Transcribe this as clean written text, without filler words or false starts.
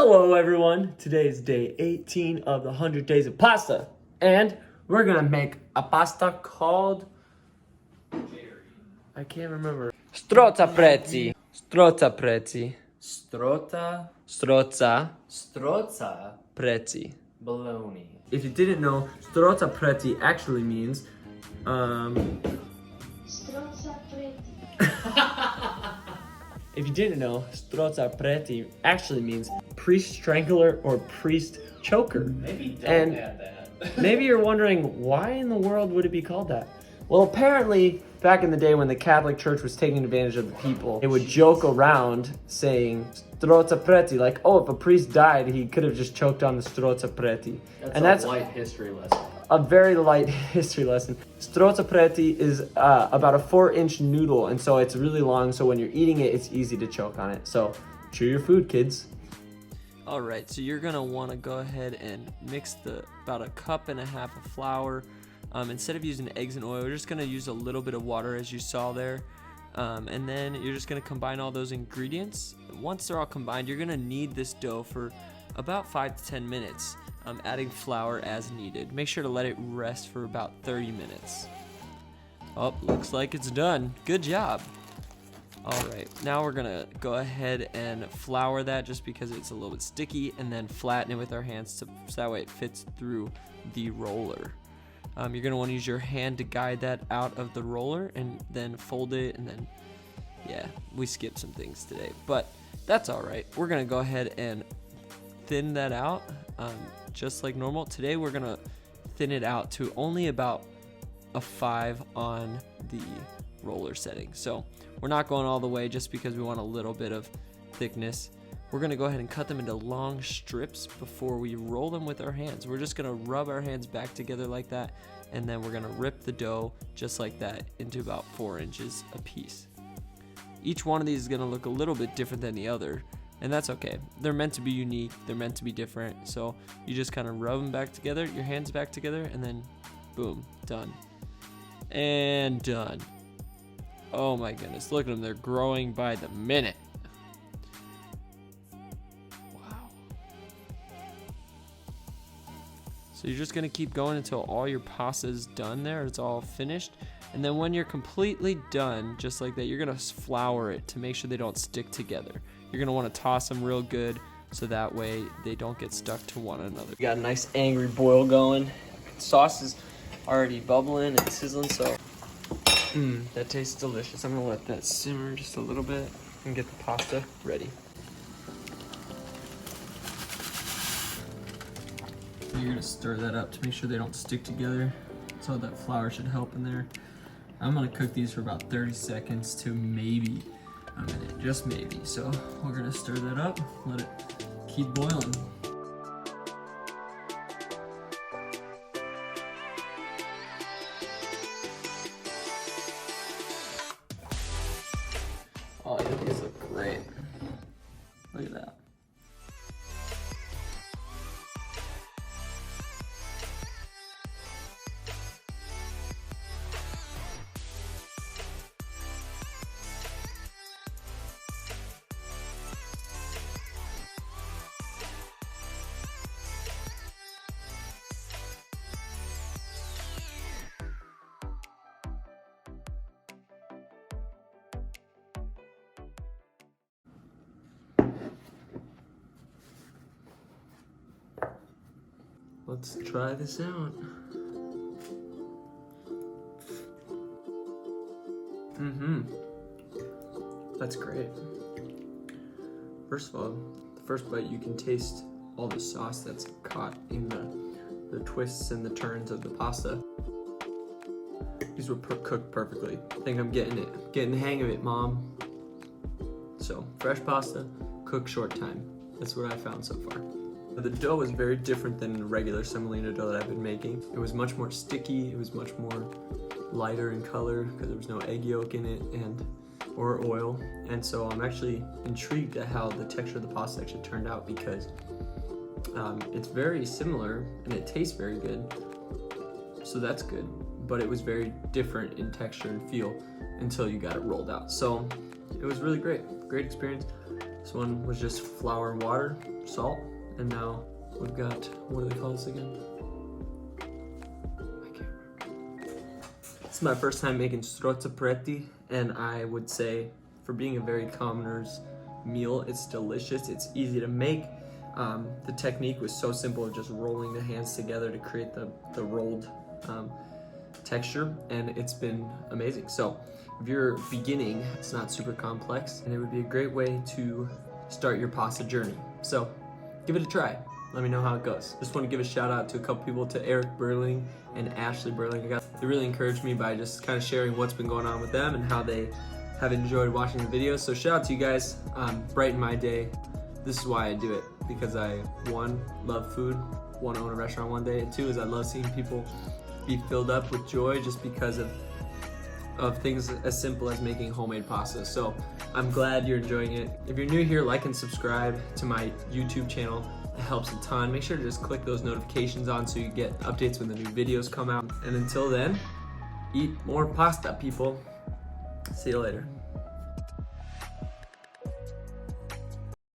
Hello everyone, today is day 18 of the 100 days of pasta, and we're gonna make a pasta called, I can't remember. Strozzapreti. Strozzapreti. Strozzapreti. Baloney. If you didn't know, Strozzapreti actually means, Strozzapreti. if you didn't know, Strozzapreti actually means priest strangler or priest choker. Maybe don't And add that. maybe you're wondering, why in the world would it be called that? Well, apparently, back in the day when the Catholic Church was taking advantage of the people, they would joke around saying Strozzapreti, like, oh, if a priest died, he could have just choked on the Strozzapreti. That's a light history lesson. A very light history lesson. Strozzapreti is about a 4-inch noodle, and so it's really long, so when you're eating it, it's easy to choke on it. So, chew your food, kids. All right, so you're gonna want to go ahead and mix about 1.5 cups of flour. Instead of using eggs and oil, we're just gonna use a little bit of water, as you saw there. And then you're just gonna combine all those ingredients. Once they're all combined, you're gonna knead this dough for about 5 to 10 minutes, adding flour as needed. Make sure to let it rest for about 30 minutes. Oh, looks like it's done. Good job. All right, now we're gonna go ahead and flour that just because it's a little bit sticky, and then flatten it with our hands so that way it fits through the roller. You're gonna wanna use your hand to guide that out of the roller and then fold it, and then, yeah, we skipped some things today, but that's all right. We're gonna go ahead and thin that out just like normal. Today we're gonna thin it out to only about a 5 on the roller setting. So we're not going all the way just because we want a little bit of thickness. We're gonna go ahead and cut them into long strips before we roll them with our hands. We're just gonna rub our hands back together like that, and then we're gonna rip the dough just like that into about 4 inches a piece. Each one of these is gonna look a little bit different than the other, and that's okay. They're meant to be unique, they're meant to be different, so you just kind of rub them back together, your hands back together, and then boom, done. And done. Oh my goodness, look at them, they're growing by the minute. Wow. So you're just gonna keep going until all your pasta is done there, it's all finished. And then when you're completely done, just like that, you're gonna flour it to make sure they don't stick together. You're gonna wanna toss them real good so that way they don't get stuck to one another. We got a nice angry boil going. Sauce is already bubbling and sizzling, so that tastes delicious. I'm gonna let that simmer just a little bit and get the pasta ready. You're gonna stir that up to make sure they don't stick together. So that flour should help in there. I'm gonna cook these for about 30 seconds to maybe a minute, just maybe. So we're gonna stir that up, let it keep boiling. Oh, yeah, these look great. Look at that. Let's try this out. That's great. First of all, the first bite you can taste all the sauce that's caught in the twists and the turns of the pasta. These were cooked perfectly. I think I'm getting the hang of it, Mom. So, fresh pasta, cooked short time. That's what I found so far. The dough was very different than the regular semolina dough that I've been making. It was much more sticky, it was much more lighter in color because there was no egg yolk in it or oil. And so I'm actually intrigued at how the texture of the pasta actually turned out because it's very similar and it tastes very good. So that's good, but it was very different in texture and feel until you got it rolled out. So it was really great experience. This one was just flour and water, salt, and now we've got, what do they call this again? I can't remember. It's my first time making strozzapreti, and I would say for being a very commoner's meal, it's delicious, it's easy to make. The technique was so simple, just rolling the hands together to create the rolled texture, and it's been amazing. So if you're beginning, it's not super complex, and it would be a great way to start your pasta journey. So give it a try. Let me know how it goes. Just want to give a shout out to a couple people, to Eric Berling and Ashley Berling. They really encouraged me by just kind of sharing what's been going on with them and how they have enjoyed watching the videos. So shout out to you guys, brighten my day. This is why I do it, because I, one, love food, want to own a restaurant one day, and two is I love seeing people be filled up with joy just because of things as simple as making homemade pasta. So I'm glad you're enjoying it. If you're new here, like and subscribe to my YouTube channel. It helps a ton. Make sure to just click those notifications on so you get updates when the new videos come out. And until then, eat more pasta, people. See you later.